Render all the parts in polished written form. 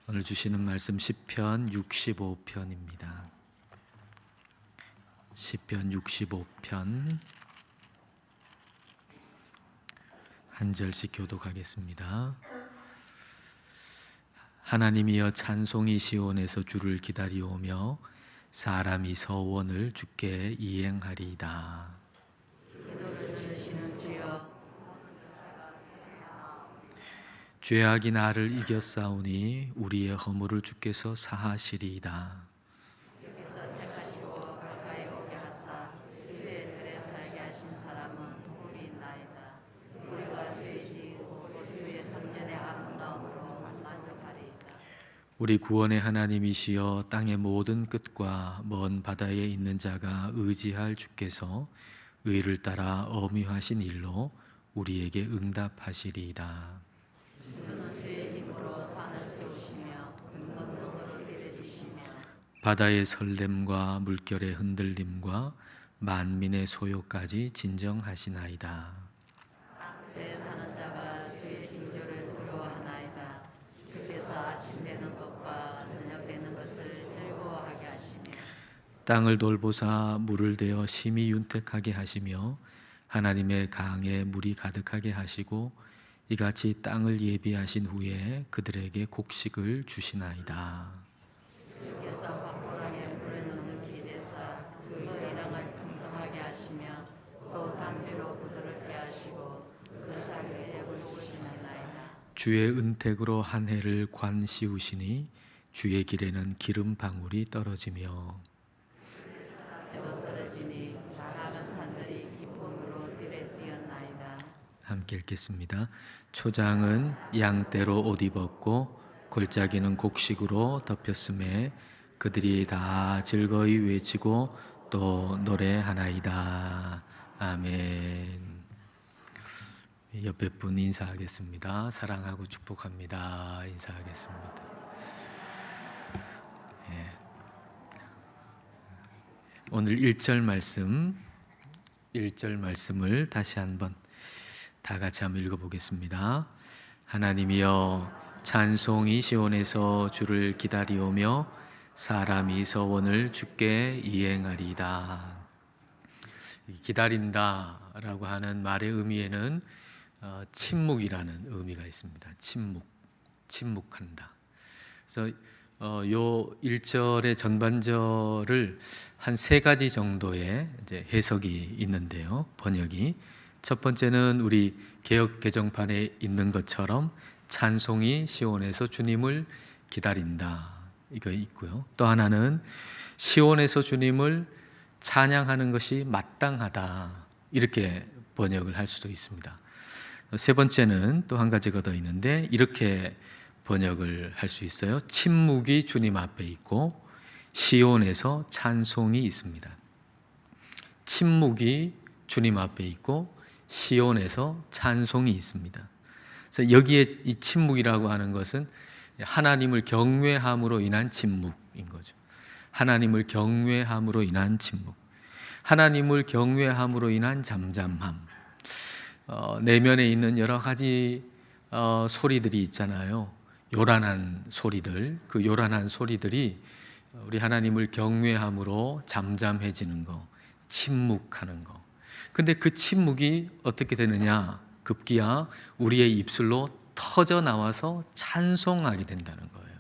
오늘 주시는 말씀 시편 65편입니다. 시편 65편 한 절씩 교독하겠습니다. 하나님이여 찬송이 시온에서 주를 기다리오며 사람이 서원을 주께 이행하리이다. 죄악이 나를 이겼사오니 우리의 허물을 주께서 사하시리이다. 주께서 택하시고 가까이 오게 하사 주의 들에 살게 하신 사람은 복이 있나이다. 우리가 주의 지고 주의 성전의 아름다움으로 만족하리이다. 우리 구원의 하나님이시여 땅의 모든 끝과 먼 바다에 있는 자가 의지할 주께서 의를 따라 엄유하신 일로 우리에게 응답하시리이다. 주는 주의 힘으로 산을 세우시며 근건능으로 내려지시며 바다의 설렘과 물결의 흔들림과 만민의 소요까지 진정하시나이다. 내 사는 자가 주의 징조를 두려워하나이다. 주께서 아침 되는 것과 저녁 되는 것을 즐거워하게 하시며 땅을 돌보사 물을 대어 심히 윤택하게 하시며 하나님의 강에 물이 가득하게 하시고 이같이 땅을 예비하신 후에 그들에게 곡식을 주시나이다. 주께서 박보랑에 물을 넣는 기대사 그 이랑을 평등하게 하시며 또 담비로 부드럽게 하시고 그 사이에 물부으시나이다. 주의 은택으로 한 해를 관 씌우시니 주의 길에는 기름 방울이 떨어지며 에도 떨어지니 작은 산들이 기쁨으로 뜰에 뛰었나이다. 함께 읽겠습니다. 초장은 양떼로 옷 입었고 골짜기는 곡식으로 덮였음에 그들이 다 즐거이 외치고 또 노래하나이다. 아멘. 옆에 분 인사하겠습니다. 사랑하고 축복합니다. 인사하겠습니다. 오늘 1절 말씀을 다시 한번 다 같이 한번 읽어보겠습니다. 하나님이여 찬송이 시온에서 주를 기다리오며 사람이 서원을 주께 이행하리이다. 기다린다라고 하는 말의 의미에는 침묵이라는 의미가 있습니다. 침묵한다. 그래서 요 1절의 전반절을 한 세 가지 정도의 이제 해석이 있는데요. 번역이 첫 번째는 우리 개역 개정판에 있는 것처럼 찬송이 시온에서 주님을 기다린다 이거 있고요. 또 하나는 시온에서 주님을 찬양하는 것이 마땅하다 이렇게 번역을 할 수도 있습니다. 세 번째는 또 한 가지가 더 있는데 이렇게 번역을 할 수 있어요. 침묵이 주님 앞에 있고 시온에서 찬송이 있습니다. 침묵이 주님 앞에 있고 시온에서 찬송이 있습니다. 그래서 여기에 이 침묵이라고 하는 것은 하나님을 경외함으로 인한 침묵인 거죠. 하나님을 경외함으로 인한 침묵. 하나님을 경외함으로 인한 잠잠함. 내면에 있는 여러 가지 소리들이 있잖아요. 요란한 소리들. 그 요란한 소리들이 우리 하나님을 경외함으로 잠잠해지는 거, 침묵하는 거. 근데 그 침묵이 어떻게 되느냐? 급기야 우리의 입술로 터져 나와서 찬송하게 된다는 거예요.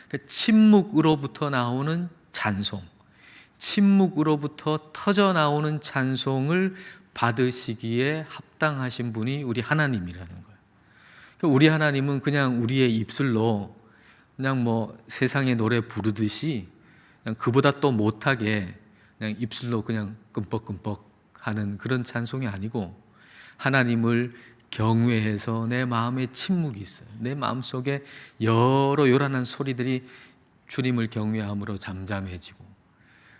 그러니까 침묵으로부터 나오는 찬송, 침묵으로부터 터져 나오는 찬송을 받으시기에 합당하신 분이 우리 하나님이라는 거예요. 그러니까 우리 하나님은 그냥 우리의 입술로 그냥 뭐 세상의 노래 부르듯이 그냥 그보다 또 못하게 그냥 입술로 그냥 끔뻑끔뻑 하는 그런 찬송이 아니고 하나님을 경외해서 내 마음에 침묵이 있어요. 내 마음속에 여러 요란한 소리들이 주님을 경외함으로 잠잠해지고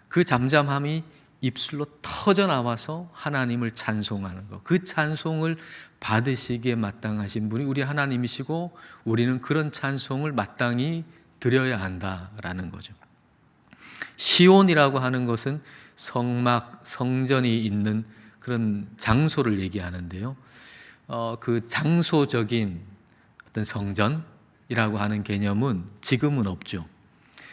그 잠잠함이 입술로 터져 나와서 하나님을 찬송하는 것. 그 찬송을 받으시기에 마땅하신 분이 우리 하나님이시고 우리는 그런 찬송을 마땅히 드려야 한다라는 거죠. 시온이라고 하는 것은 성막, 성전이 있는 그런 장소를 얘기하는데요. 그 장소적인 어떤 성전, 하는 개념은 지금은 없죠.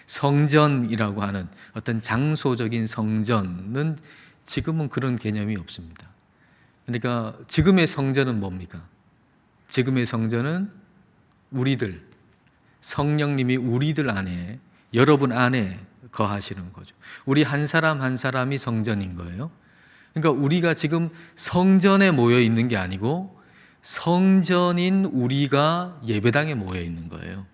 성전이라고 하는 어떤 장소적인 성전은 지금은 그런 개념이 없습니다. 그러니까 지금의 성전은 뭡니까? 지금의 성전은 우리들, 성령님이 우리들 안에, 여러분 안에 거하시는 거죠. 우리 한 사람 한 사람이 성전인 거예요. 그러니까 우리가 지금 성전에 모여 있는 게 아니고 성전인 우리가 예배당에 모여 있는 거예요.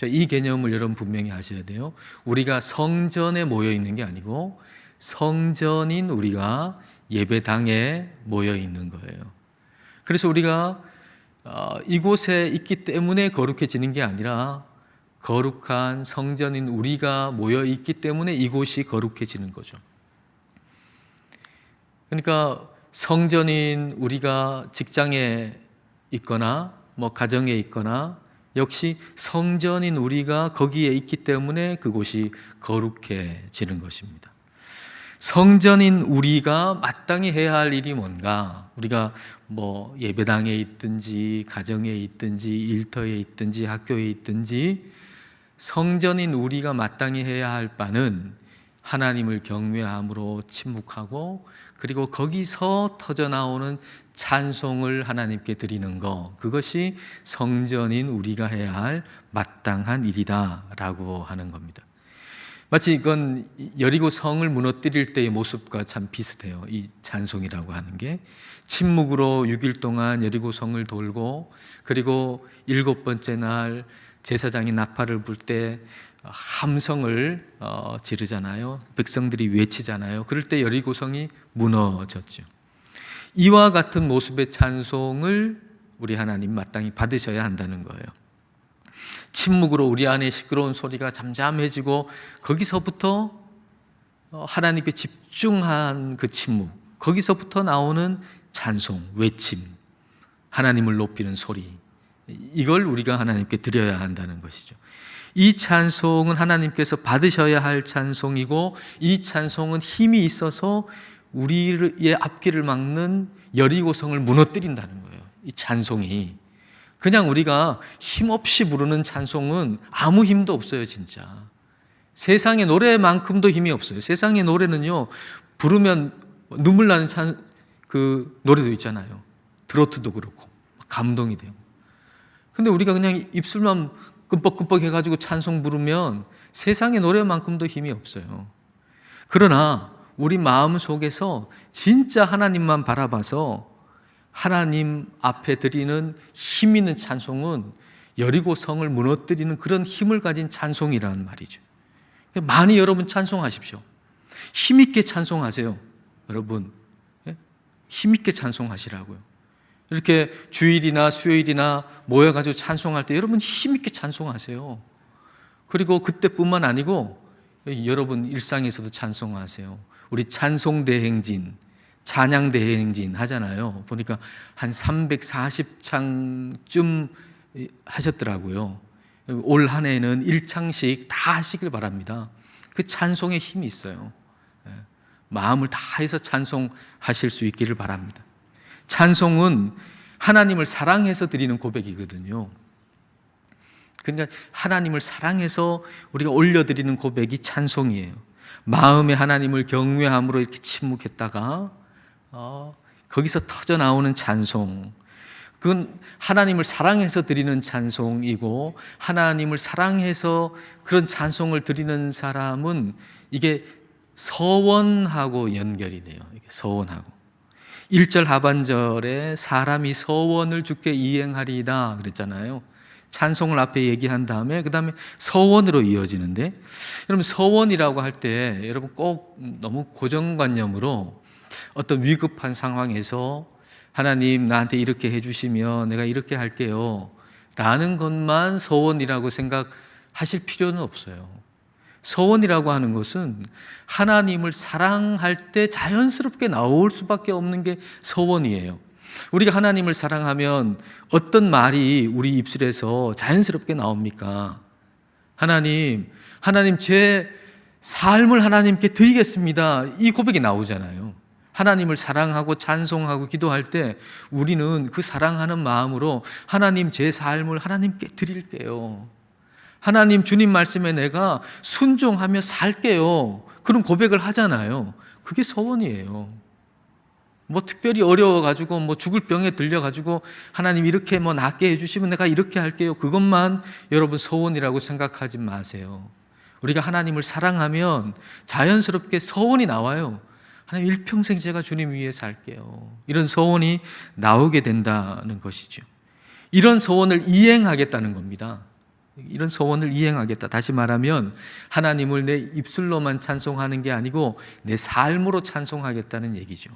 이 개념을 여러분 분명히 아셔야 돼요. 우리가 성전에 모여 있는 게 아니고 성전인 우리가 예배당에 모여 있는 거예요. 그래서 우리가 이곳에 있기 때문에 거룩해지는 게 아니라 거룩한 성전인 우리가 모여 있기 때문에 이곳이 거룩해지는 거죠. 그러니까 성전인 우리가 직장에 있거나 가정에 있거나 역시 성전인 우리가 거기에 있기 때문에 그곳이 거룩해지는 것입니다. 성전인 우리가 마땅히 해야 할 일이 뭔가, 우리가 예배당에 있든지 가정에 있든지 일터에 있든지 학교에 있든지 성전인 우리가 마땅히 해야 할 바는 하나님을 경외함으로 침묵하고 그리고 거기서 터져나오는 찬송을 하나님께 드리는 것, 그것이 성전인 우리가 해야 할 마땅한 일이다라고 하는 겁니다. 마치 이건 여리고 성을 무너뜨릴 때의 모습과 참 비슷해요. 이 찬송이라고 하는 게 침묵으로 6일 동안 여리고 성을 돌고 그리고 7번째 날 제사장이 나팔을 불 때 함성을 지르잖아요. 백성들이 외치잖아요. 그럴 때 여리고 성이 무너졌죠. 이와 같은 모습의 찬송을 우리 하나님 마땅히 받으셔야 한다는 거예요. 침묵으로 우리 안에 시끄러운 소리가 잠잠해지고 거기서부터 하나님께 집중한 그 침묵, 거기서부터 나오는 찬송, 외침, 하나님을 높이는 소리, 이걸 우리가 하나님께 드려야 한다는 것이죠. 이 찬송은 하나님께서 받으셔야 할 찬송이고 이 찬송은 힘이 있어서 우리의 앞길을 막는 여리고성을 무너뜨린다는 거예요. 이 찬송이 그냥 우리가 힘없이 부르는 찬송은 아무 힘도 없어요. 진짜 세상의 노래만큼도 힘이 없어요. 세상의 노래는요, 부르면 눈물 나는 그 노래도 있잖아요. 트로트도 그렇고 감동이 돼요. 근데 우리가 그냥 입술만 끔뻑끔뻑 해가지고 찬송 부르면 세상의 노래만큼도 힘이 없어요. 그러나 우리 마음 속에서 진짜 하나님만 바라봐서 하나님 앞에 드리는 힘 있는 찬송은 여리고 성을 무너뜨리는 그런 힘을 가진 찬송이라는 말이죠. 많이 여러분 찬송하십시오. 힘있게 찬송하세요. 여러분 힘있게 찬송하시라고요. 이렇게 주일이나 수요일이나 모여가지고 찬송할 때 여러분 힘있게 찬송하세요. 그리고 그때뿐만 아니고 여러분 일상에서도 찬송하세요. 우리 찬송대행진, 찬양대행진 하잖아요. 보니까 한 340창쯤 하셨더라고요. 올 한 해는 1창씩 다 하시길 바랍니다. 그 찬송에 힘이 있어요. 마음을 다해서 찬송하실 수 있기를 바랍니다. 찬송은 하나님을 사랑해서 드리는 고백이거든요. 그러니까 하나님을 사랑해서 우리가 올려드리는 고백이 찬송이에요. 마음에 하나님을 경외함으로 이렇게 침묵했다가 거기서 터져 나오는 찬송, 그건 하나님을 사랑해서 드리는 찬송이고, 하나님을 사랑해서 그런 찬송을 드리는 사람은 이게 서원하고 연결이 돼요. 이게 서원하고 1절 하반절에 사람이 서원을 주께 이행하리이다 그랬잖아요. 찬송을 앞에 얘기한 다음에 그 다음에 서원으로 이어지는데, 여러분 서원이라고 할 때 여러분 꼭 너무 고정관념으로 어떤 위급한 상황에서 하나님 나한테 이렇게 해주시면 내가 이렇게 할게요 라는 것만 서원이라고 생각하실 필요는 없어요. 서원이라고 하는 것은 하나님을 사랑할 때 자연스럽게 나올 수밖에 없는 게 서원이에요. 우리가 하나님을 사랑하면 어떤 말이 우리 입술에서 자연스럽게 나옵니까? 하나님 제 삶을 하나님께 드리겠습니다. 이 고백이 나오잖아요. 하나님을 사랑하고 찬송하고 기도할 때 우리는 그 사랑하는 마음으로 하나님 제 삶을 하나님께 드릴게요. 하나님 주님 말씀에 내가 순종하며 살게요. 그런 고백을 하잖아요. 그게 소원이에요. 뭐 특별히 어려워가지고 뭐 죽을 병에 들려가지고 하나님 이렇게 뭐 낫게 해주시면 내가 이렇게 할게요. 그것만 여러분 소원이라고 생각하지 마세요. 우리가 하나님을 사랑하면 자연스럽게 소원이 나와요. 하나님 일평생 제가 주님 위해 살게요. 이런 소원이 나오게 된다는 것이죠. 이런 소원을 이행하겠다는 겁니다. 이런 소원을 이행하겠다. 다시 말하면 하나님을 내 입술로만 찬송하는 게 아니고 내 삶으로 찬송하겠다는 얘기죠.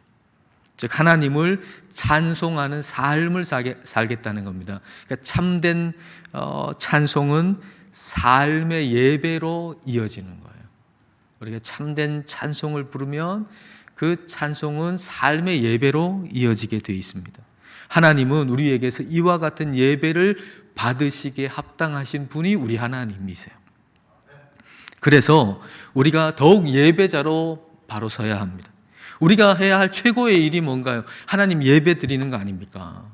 즉 하나님을 찬송하는 삶을 살겠다는 겁니다. 그러니까 참된 찬송은 삶의 예배로 이어지는 거예요. 우리가 참된 찬송을 부르면 그 찬송은 삶의 예배로 이어지게 되어 있습니다. 하나님은 우리에게서 이와 같은 예배를 받으시기에 합당하신 분이 우리 하나님이세요. 그래서 우리가 더욱 예배자로 바로 서야 합니다. 우리가 해야 할 최고의 일이 뭔가요? 하나님 예배 드리는 거 아닙니까?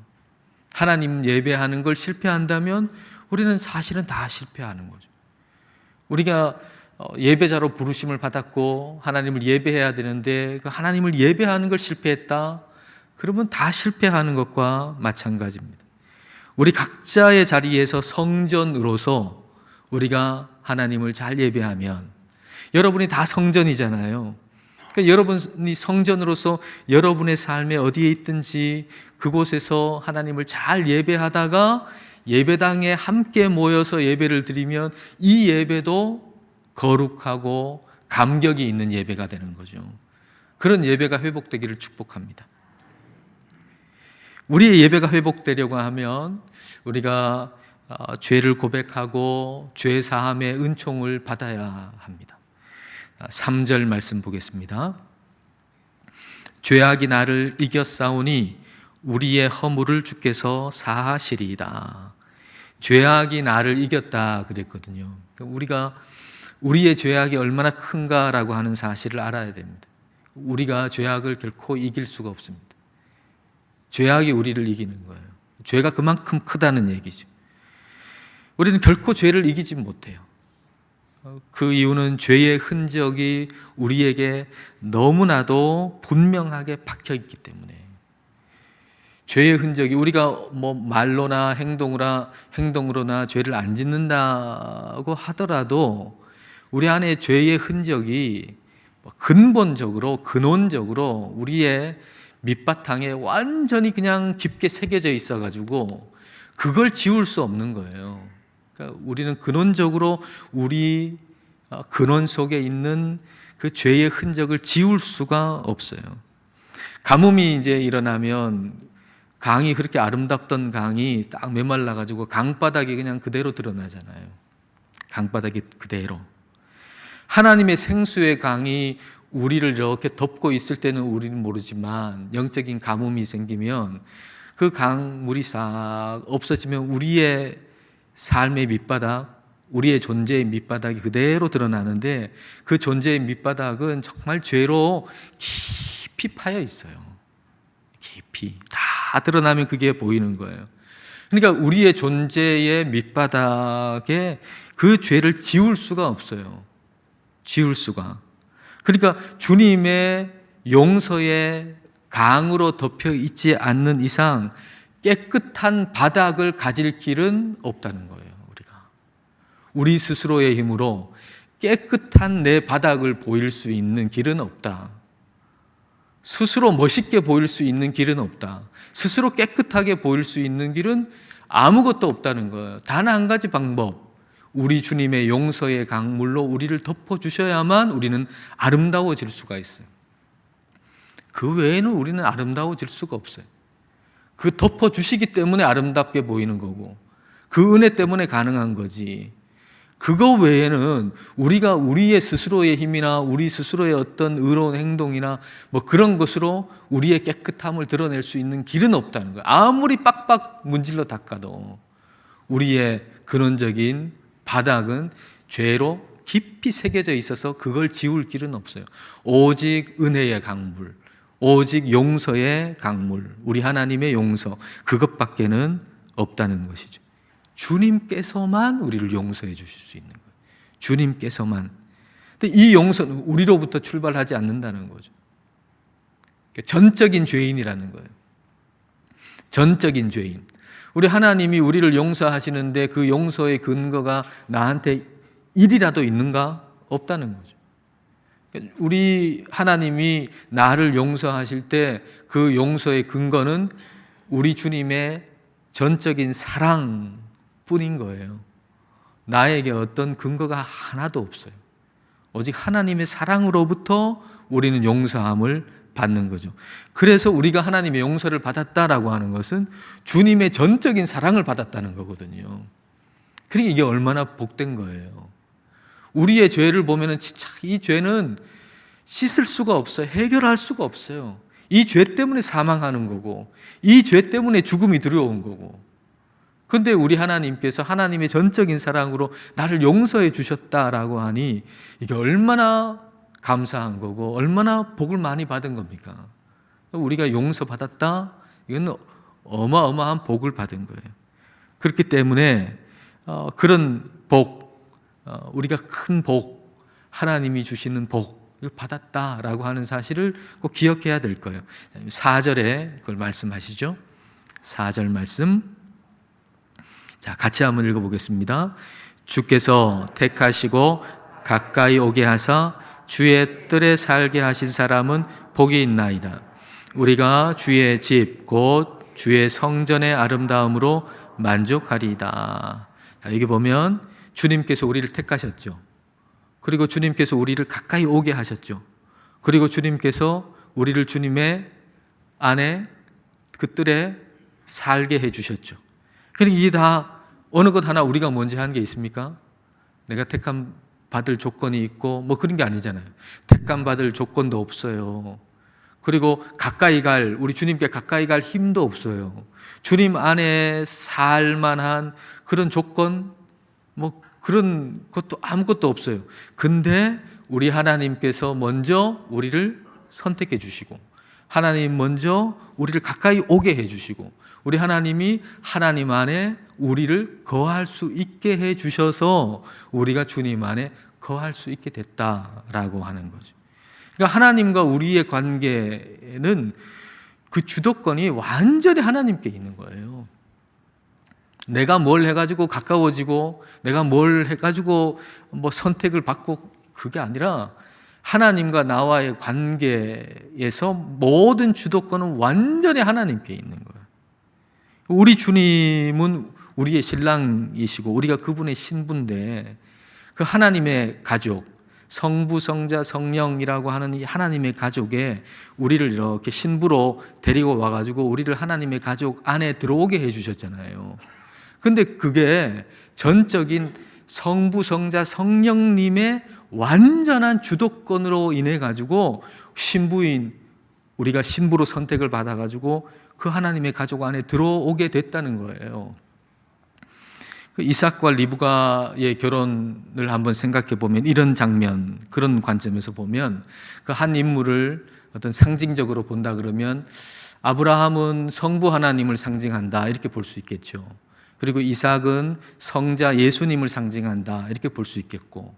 하나님 예배하는 걸 실패한다면 우리는 사실은 다 실패하는 거죠. 우리가 예배자로 부르심을 받았고 하나님을 예배해야 되는데 그 하나님을 예배하는 걸 실패했다? 그러면 다 실패하는 것과 마찬가지입니다. 우리 각자의 자리에서 성전으로서 우리가 하나님을 잘 예배하면 여러분이 다 성전이잖아요. 그러니까 여러분이 성전으로서 여러분의 삶에 어디에 있든지 그곳에서 하나님을 잘 예배하다가 예배당에 함께 모여서 예배를 드리면 이 예배도 거룩하고 감격이 있는 예배가 되는 거죠. 그런 예배가 회복되기를 축복합니다. 우리의 예배가 회복되려고 하면 우리가 죄를 고백하고 죄 사함의 은총을 받아야 합니다. 3절 말씀 보겠습니다. 죄악이 나를 이겼사오니 우리의 허물을 주께서 사하시리이다. 죄악이 나를 이겼다 그랬거든요. 우리가 우리의 죄악이 얼마나 큰가라고 하는 사실을 알아야 됩니다. 우리가 죄악을 결코 이길 수가 없습니다. 죄악이 우리를 이기는 거예요. 죄가 그만큼 크다는 얘기죠. 우리는 결코 죄를 이기지 못해요. 그 이유는 죄의 흔적이 우리에게 너무나도 분명하게 박혀 있기 때문에. 죄의 흔적이 우리가 뭐 말로나 행동으로나 죄를 안 짓는다고 하더라도 우리 안에 죄의 흔적이 근본적으로 근원적으로 우리의 밑바탕에 완전히 그냥 깊게 새겨져 있어가지고 그걸 지울 수 없는 거예요. 그러니까 우리는 근원적으로 우리 근원 속에 있는 그 죄의 흔적을 지울 수가 없어요. 가뭄이 이제 일어나면 강이 그렇게 아름답던 강이 딱 메말라가지고 강바닥이 그냥 그대로 드러나잖아요. 강바닥이 그대로. 하나님의 생수의 강이 우리를 이렇게 덮고 있을 때는 우리는 모르지만 영적인 가뭄이 생기면 그 강물이 싹 없어지면 우리의 삶의 밑바닥, 우리의 존재의 밑바닥이 그대로 드러나는데 그 존재의 밑바닥은 정말 죄로 깊이 파여 있어요. 깊이 다 드러나면 그게 보이는 거예요. 그러니까 우리의 존재의 밑바닥에 그 죄를 지울 수가 없어요. 지울 수가. 그러니까 주님의 용서의 강으로 덮여 있지 않는 이상 깨끗한 바닥을 가질 길은 없다는 거예요. 우리 스스로의 힘으로 깨끗한 내 바닥을 보일 수 있는 길은 없다. 스스로 멋있게 보일 수 있는 길은 없다. 스스로 깨끗하게 보일 수 있는 길은 아무것도 없다는 거예요. 단 한 가지 방법. 우리 주님의 용서의 강물로 우리를 덮어주셔야만 우리는 아름다워질 수가 있어요. 그 외에는 우리는 아름다워질 수가 없어요. 그 덮어주시기 때문에 아름답게 보이는 거고 그 은혜 때문에 가능한 거지. 그거 외에는 우리가 우리의 스스로의 힘이나 우리 스스로의 어떤 의로운 행동이나 뭐 그런 것으로 우리의 깨끗함을 드러낼 수 있는 길은 없다는 거예요. 아무리 빡빡 문질러 닦아도 우리의 근원적인 바닥은 죄로 깊이 새겨져 있어서 그걸 지울 길은 없어요. 오직 은혜의 강물, 오직 용서의 강물, 우리 하나님의 용서, 그것밖에는 없다는 것이죠. 주님께서만 우리를 용서해 주실 수 있는 거예요. 주님께서만. 근데 이 용서는 우리로부터 출발하지 않는다는 거죠. 전적인 죄인이라는 거예요. 전적인 죄인. 우리 하나님이 우리를 용서하시는데 그 용서의 근거가 나한테 일이라도 있는가? 없다는 거죠. 우리 하나님이 나를 용서하실 때 그 용서의 근거는 우리 주님의 전적인 사랑뿐인 거예요. 나에게 어떤 근거가 하나도 없어요. 오직 하나님의 사랑으로부터 우리는 용서함을 받는 거죠. 그래서 우리가 하나님의 용서를 받았다라고 하는 것은 주님의 전적인 사랑을 받았다는 거거든요. 그러니까 이게 얼마나 복된 거예요. 우리의 죄를 보면은 진짜 이 죄는 씻을 수가 없어요. 해결할 수가 없어요. 이 죄 때문에 사망하는 거고, 이 죄 때문에 죽음이 두려운 거고. 그런데 우리 하나님께서 하나님의 전적인 사랑으로 나를 용서해 주셨다라고 하니 이게 얼마나 감사한 거고 얼마나 복을 많이 받은 겁니까? 우리가 용서받았다? 이건 어마어마한 복을 받은 거예요. 그렇기 때문에 그런 복, 우리가 큰 복, 하나님이 주시는 복 받았다라고 하는 사실을 꼭 기억해야 될 거예요. 4절에 그걸 말씀하시죠. 4절 말씀. 자, 같이 한번 읽어보겠습니다. 주께서 택하시고 가까이 오게 하사 주의 뜰에 살게 하신 사람은 복이 있나이다. 우리가 주의 집 곧 주의 성전의 아름다움으로 만족하리이다. 자, 여기 보면 주님께서 우리를 택하셨죠. 그리고 주님께서 우리를 가까이 오게 하셨죠. 그리고 주님께서 우리를 주님의 안에 그 뜰에 살게 해주셨죠. 그러니까 이게 다 어느 것 하나 우리가 먼저 한 게 있습니까? 내가 택함 받을 조건이 있고 뭐 그런 게 아니잖아요. 택함 받을 조건도 없어요. 그리고 가까이 갈, 우리 주님께 가까이 갈 힘도 없어요. 주님 안에 살 만한 그런 조건 뭐 그런 것도 아무것도 없어요. 근데 우리 하나님께서 먼저 우리를 선택해 주시고 하나님 먼저 우리를 가까이 오게 해 주시고 우리 하나님이 하나님 안에 우리를 거할 수 있게 해 주셔서 우리가 주님 안에 거할 수 있게 됐다라고 하는 거죠. 그러니까 하나님과 우리의 관계는 그 주도권이 완전히 하나님께 있는 거예요. 내가 뭘 해가지고 가까워지고 내가 뭘 해가지고 뭐 선택을 받고 그게 아니라 하나님과 나와의 관계에서 모든 주도권은 완전히 하나님께 있는 거예요. 우리 주님은 우리의 신랑이시고 우리가 그분의 신부인데 그 하나님의 가족, 성부, 성자, 성령이라고 하는 이 하나님의 가족에 우리를 이렇게 신부로 데리고 와가지고 우리를 하나님의 가족 안에 들어오게 해주셨잖아요. 근데 그게 전적인 성부, 성자, 성령님의 완전한 주도권으로 인해 가지고 신부인 우리가 신부로 선택을 받아 가지고 그 하나님의 가족 안에 들어오게 됐다는 거예요. 이삭과 리브가의 결혼을 한번 생각해 보면 이런 장면, 그런 관점에서 보면 그 한 인물을 어떤 상징적으로 본다 그러면 아브라함은 성부 하나님을 상징한다 이렇게 볼 수 있겠죠. 그리고 이삭은 성자 예수님을 상징한다 이렇게 볼 수 있겠고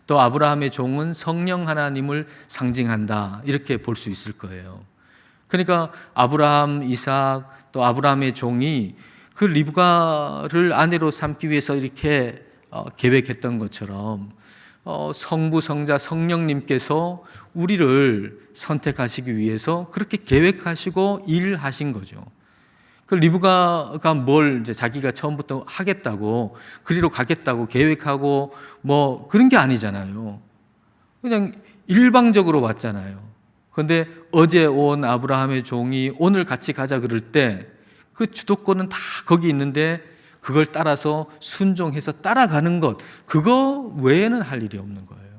또 아브라함의 종은 성령 하나님을 상징한다 이렇게 볼 수 있을 거예요. 그러니까 아브라함, 이삭 또 아브라함의 종이 그 리브가를 아내로 삼기 위해서 이렇게 계획했던 것처럼 성부, 성자, 성령님께서 우리를 선택하시기 위해서 그렇게 계획하시고 일하신 거죠. 그 리브가가 뭘 이제 자기가 처음부터 하겠다고 그리로 가겠다고 계획하고 뭐 그런 게 아니잖아요. 그냥 일방적으로 왔잖아요. 그런데 어제 온 아브라함의 종이 오늘 같이 가자 그럴 때 그 주도권은 다 거기 있는데 그걸 따라서 순종해서 따라가는 것 그거 외에는 할 일이 없는 거예요.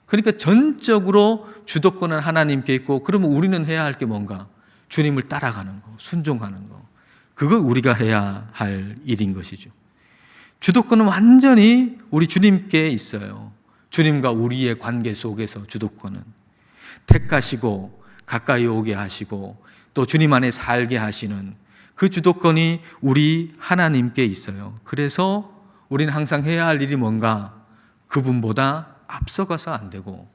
그러니까 전적으로 주도권은 하나님께 있고 그러면 우리는 해야 할 게 뭔가? 주님을 따라가는 거, 순종하는 거. 그거 우리가 해야 할 일인 것이죠. 주도권은 완전히 우리 주님께 있어요. 주님과 우리의 관계 속에서 주도권은. 택하시고 가까이 오게 하시고 또 주님 안에 살게 하시는 그 주도권이 우리 하나님께 있어요. 그래서 우리는 항상 해야 할 일이 뭔가? 그분보다 앞서가서 안 되고,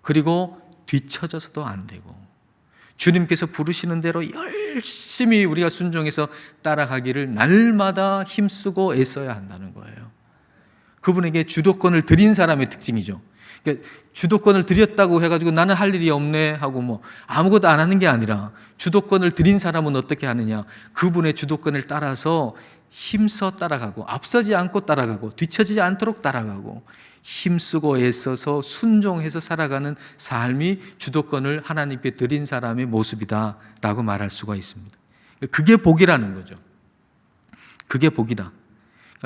그리고 뒤처져서도 안 되고, 주님께서 부르시는 대로 열심히 우리가 순종해서 따라가기를 날마다 힘쓰고 애써야 한다는 거예요. 그분에게 주도권을 드린 사람의 특징이죠. 그러니까 주도권을 드렸다고 해가지고 나는 할 일이 없네 하고 뭐 아무것도 안 하는 게 아니라, 주도권을 드린 사람은 어떻게 하느냐? 그분의 주도권을 따라서 힘써 따라가고, 앞서지 않고 따라가고, 뒤처지지 않도록 따라가고, 힘쓰고 애써서 순종해서 살아가는 삶이 주도권을 하나님께 드린 사람의 모습이다라고 말할 수가 있습니다. 그게 복이라는 거죠. 그게 복이다.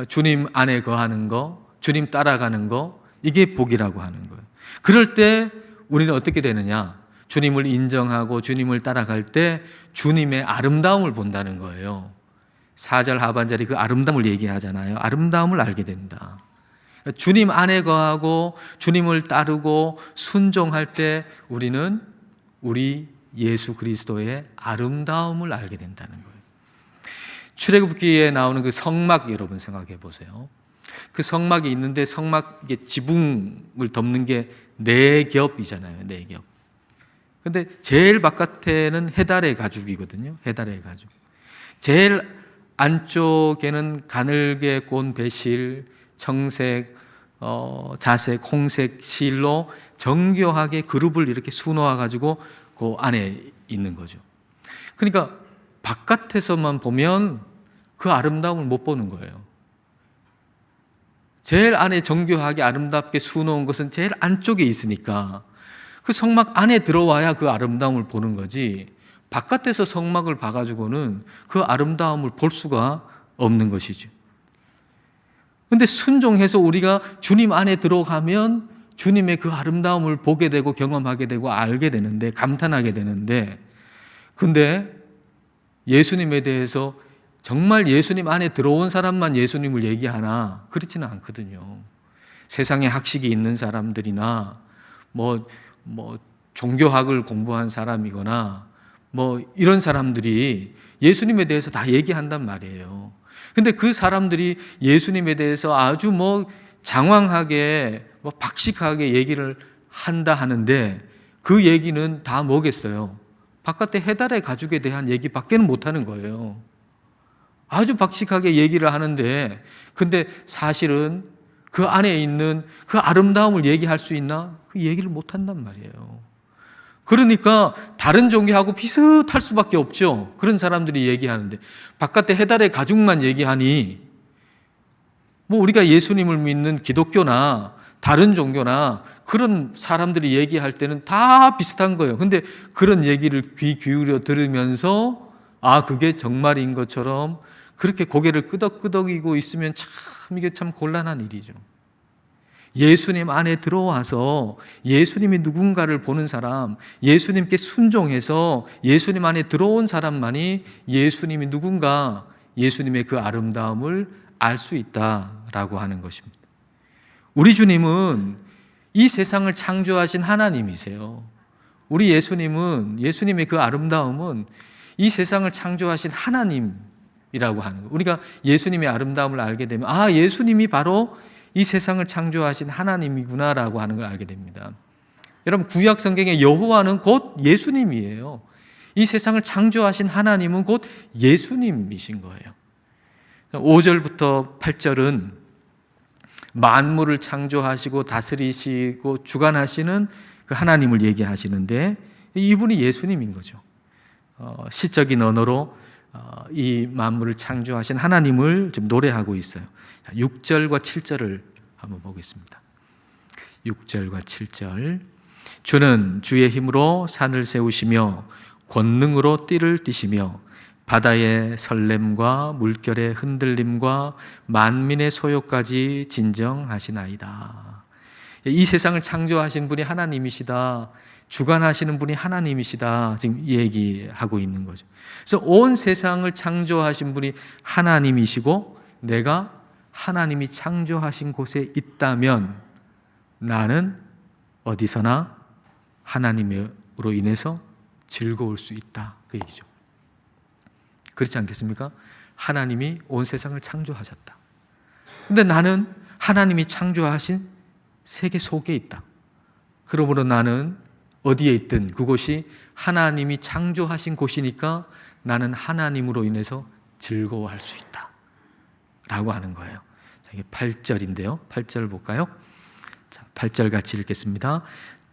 주님 안에 거하는 거, 주님 따라가는 거, 이게 복이라고 하는 거예요. 그럴 때 우리는 어떻게 되느냐? 주님을 인정하고 주님을 따라갈 때 주님의 아름다움을 본다는 거예요. 4절 하반절이 그 아름다움을 얘기하잖아요. 아름다움을 알게 된다. 주님 안에 거하고 주님을 따르고 순종할 때 우리는 우리 예수 그리스도의 아름다움을 알게 된다는 거예요. 출애굽기에 나오는 그 성막, 여러분 생각해 보세요. 그 성막이 있는데, 성막에 지붕을 덮는 게 4겹이잖아요. 4겹. 근데 제일 바깥에는 해달의 가죽이거든요. 해달의 가죽. 제일 안쪽에는 가늘게 꼰 배실, 청색, 자색, 홍색 실로 정교하게 그룹을 이렇게 수놓아 가지고 그 안에 있는 거죠. 그러니까 바깥에서만 보면 그 아름다움을 못 보는 거예요. 제일 안에 정교하게 아름답게 수놓은 것은 제일 안쪽에 있으니까 그 성막 안에 들어와야 그 아름다움을 보는 거지, 바깥에서 성막을 봐가지고는 그 아름다움을 볼 수가 없는 것이죠. 그런데 순종해서 우리가 주님 안에 들어가면 주님의 그 아름다움을 보게 되고 경험하게 되고 알게 되는데, 감탄하게 되는데, 근데 예수님에 대해서 정말 예수님 안에 들어온 사람만 예수님을 얘기하나? 그렇지는 않거든요. 세상에 학식이 있는 사람들이나 뭐 종교학을 공부한 사람이거나 뭐 이런 사람들이 예수님에 대해서 다 얘기한단 말이에요. 근데 그 사람들이 예수님에 대해서 아주 장황하게 박식하게 얘기를 한다 하는데, 그 얘기는 다 뭐겠어요? 바깥에 해달의 가죽에 대한 얘기밖에는 못하는 거예요. 아주 박식하게 얘기를 하는데, 근데 사실은 그 안에 있는 그 아름다움을 얘기할 수 있나? 그 얘기를 못한단 말이에요. 그러니까 다른 종교하고 비슷할 수밖에 없죠. 그런 사람들이 얘기하는데, 바깥에 해달의 가죽만 얘기하니 우리가 예수님을 믿는 기독교나 다른 종교나 그런 사람들이 얘기할 때는 다 비슷한 거예요. 근데 그런 얘기를 귀 기울여 들으면서 그게 정말인 것처럼 그렇게 고개를 끄덕끄덕이고 있으면 이게 참 곤란한 일이죠. 예수님 안에 들어와서 예수님이 누군가를 보는 사람, 예수님께 순종해서 예수님 안에 들어온 사람만이 예수님이 누군가, 예수님의 그 아름다움을 알 수 있다라고 하는 것입니다. 우리 주님은 이 세상을 창조하신 하나님이세요. 우리 예수님의 그 아름다움은 이 세상을 창조하신 하나님이라고 하는 거예요. 우리가 예수님의 아름다움을 알게 되면 예수님이 바로 이 세상을 창조하신 하나님이구나라고 하는 걸 알게 됩니다. 여러분, 구약 성경의 여호와는 곧 예수님이에요. 이 세상을 창조하신 하나님은 곧 예수님이신 거예요. 5절부터 8절은 만물을 창조하시고 다스리시고 주관하시는 그 하나님을 얘기하시는데, 이분이 예수님인 거죠. 시적인 언어로 이 만물을 창조하신 하나님을 좀 노래하고 있어요. 6절과 7절을 한번 보겠습니다. 6절과 7절. 주는 주의 힘으로 산을 세우시며 권능으로 띠를 띠시며 바다의 설렘과 물결의 흔들림과 만민의 소요까지 진정하시나이다. 이 세상을 창조하신 분이 하나님이시다, 주관하시는 분이 하나님이시다, 지금 얘기하고 있는 거죠. 그래서 온 세상을 창조하신 분이 하나님이시고, 내가 하나님이 창조하신 곳에 있다면 나는 어디서나 하나님으로 인해서 즐거울 수 있다, 그 얘기죠. 그렇지 않겠습니까? 하나님이 온 세상을 창조하셨다. 근데 나는 하나님이 창조하신 세계 속에 있다. 그러므로 나는 어디에 있든 그곳이 하나님이 창조하신 곳이니까 나는 하나님으로 인해서 즐거워할 수 있다 라고 하는 거예요. 이게 8절인데요. 8절 볼까요? 자, 8절 같이 읽겠습니다.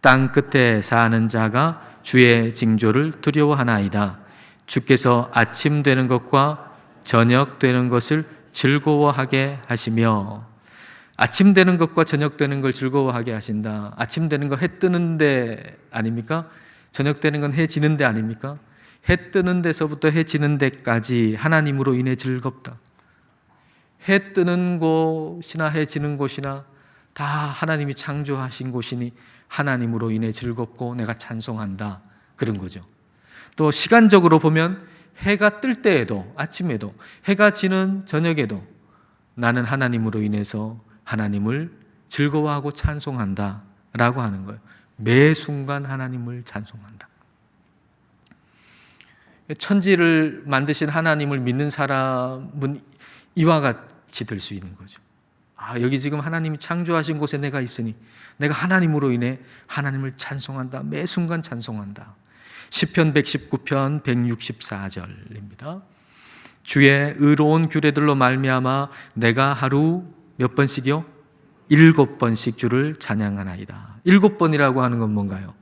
땅 끝에 사는 자가 주의 징조를 두려워하나이다. 주께서 아침 되는 것과 저녁 되는 것을 즐거워하게 하시며, 아침 되는 것과 저녁 되는 걸 즐거워하게 하신다. 아침 되는 거 해 뜨는데 아닙니까? 저녁 되는 건 해 지는데 아닙니까? 해 뜨는 데서부터 해 지는 데까지 하나님으로 인해 즐겁다. 해 뜨는 곳이나 해 지는 곳이나 다 하나님이 창조하신 곳이니 하나님으로 인해 즐겁고 내가 찬송한다, 그런 거죠. 또 시간적으로 보면 해가 뜰 때에도, 아침에도, 해가 지는 저녁에도 나는 하나님으로 인해서 하나님을 즐거워하고 찬송한다 라고 하는 거예요. 매 순간 하나님을 찬송한다. 천지를 만드신 하나님을 믿는 사람은 이와 같이 될 수 있는 거죠. 여기 지금 하나님이 창조하신 곳에 내가 있으니 내가 하나님으로 인해 하나님을 찬송한다. 매 순간 찬송한다. 시편 119편 164절입니다. 주의 의로운 규례들로 말미암아 내가 하루 몇 번씩이요? 7번씩 주를 찬양하나이다. 7번이라고 하는 건 뭔가요?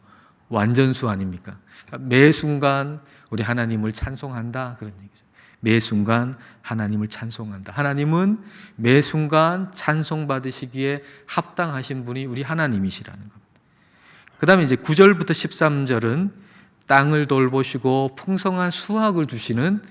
완전수 아닙니까? 그러니까 매 순간 우리 하나님을 찬송한다, 그런 얘기죠. 매 순간 하나님을 찬송한다. 하나님은 매 순간 찬송받으시기에 합당하신 분이 우리 하나님이시라는 겁니다. 그 다음에 이제 9절부터 13절은 땅을 돌보시고 풍성한 수확을 주시는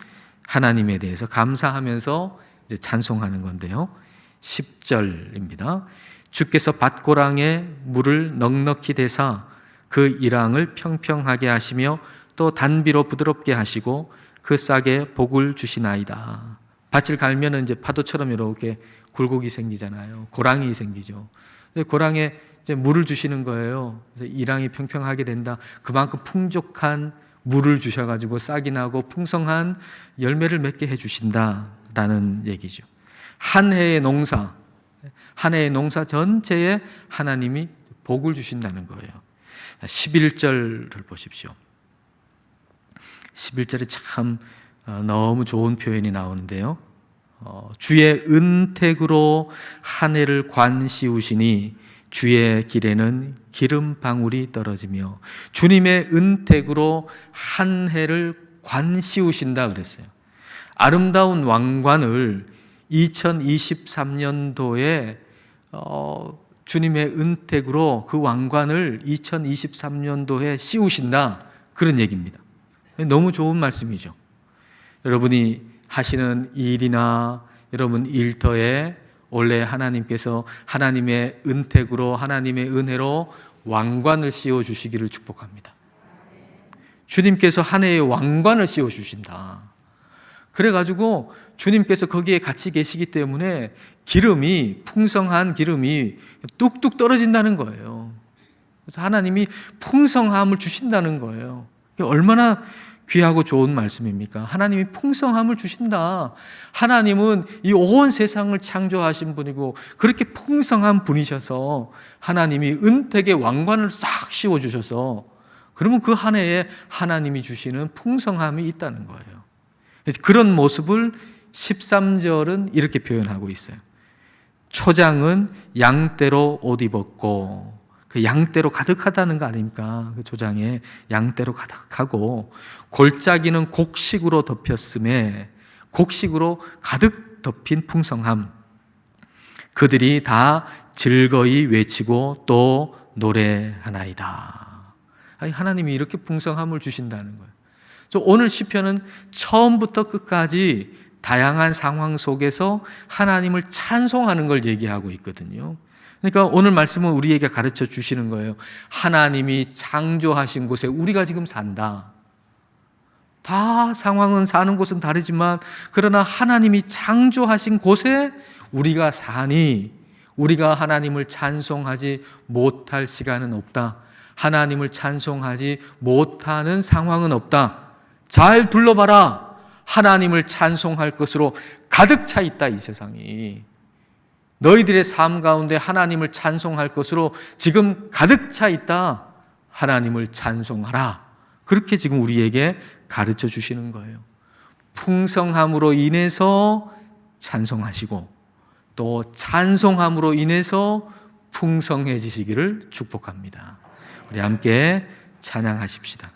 하나님에 대해서 감사하면서 이제 찬송하는 건데요. 10절입니다. 주께서 밭고랑에 물을 넉넉히 대사 그 일항을 평평하게 하시며 또 단비로 부드럽게 하시고 그 싹에 복을 주시나이다. 밭을 갈면 이제 파도처럼 이렇게 굴곡이 생기잖아요. 고랑이 생기죠. 고랑에 이제 물을 주시는 거예요. 그래서 일항이 평평하게 된다. 그만큼 풍족한 물을 주셔가지고 싹이 나고 풍성한 열매를 맺게 해주신다라는 얘기죠. 한 해의 농사 전체에 하나님이 복을 주신다는 거예요. 11절을 보십시오. 11절에 참 너무 좋은 표현이 나오는데요. 주의 은택으로 한 해를 관씌우시니 주의 길에는 기름 방울이 떨어지며, 주님의 은택으로 한 해를 관씌우신다 그랬어요. 아름다운 왕관을 2023년도에 주님의 은택으로 그 왕관을 2023년도에 씌우신다, 그런 얘기입니다. 너무 좋은 말씀이죠. 여러분이 하시는 일이나 여러분 일터에 원래 하나님께서 하나님의 은택으로, 하나님의 은혜로 왕관을 씌워 주시기를 축복합니다. 주님께서 한 해의 왕관을 씌워 주신다. 그래가지고 주님께서 거기에 같이 계시기 때문에 기름이, 풍성한 기름이 뚝뚝 떨어진다는 거예요. 그래서 하나님이 풍성함을 주신다는 거예요. 얼마나 귀하고 좋은 말씀입니까? 하나님이 풍성함을 주신다. 하나님은 이 온 세상을 창조하신 분이고 그렇게 풍성한 분이셔서 하나님이 은택의 왕관을 싹 씌워주셔서, 그러면 그 한 해에 하나님이 주시는 풍성함이 있다는 거예요. 그런 모습을 13절은 이렇게 표현하고 있어요. 초장은 양떼로 옷 입었고, 그 양떼로 가득하다는 거 아닙니까? 그 초장에 양떼로 가득하고, 골짜기는 곡식으로 덮였음에, 곡식으로 가득 덮인 풍성함. 그들이 다 즐거이 외치고 또 노래하나이다. 아니, 하나님이 이렇게 풍성함을 주신다는 거예요. 오늘 시편은 처음부터 끝까지 다양한 상황 속에서 하나님을 찬송하는 걸 얘기하고 있거든요. 그러니까 오늘 말씀은 우리에게 가르쳐 주시는 거예요. 하나님이 창조하신 곳에 우리가 지금 산다. 다 상황은, 사는 곳은 다르지만 그러나 하나님이 창조하신 곳에 우리가 사니 우리가 하나님을 찬송하지 못할 시간은 없다. 하나님을 찬송하지 못하는 상황은 없다. 잘 둘러봐라. 하나님을 찬송할 것으로 가득 차 있다, 이 세상이. 너희들의 삶 가운데 하나님을 찬송할 것으로 지금 가득 차 있다. 하나님을 찬송하라. 그렇게 지금 우리에게 가르쳐 주시는 거예요. 풍성함으로 인해서 찬송하시고 또 찬송함으로 인해서 풍성해지시기를 축복합니다. 우리 함께 찬양하십시다.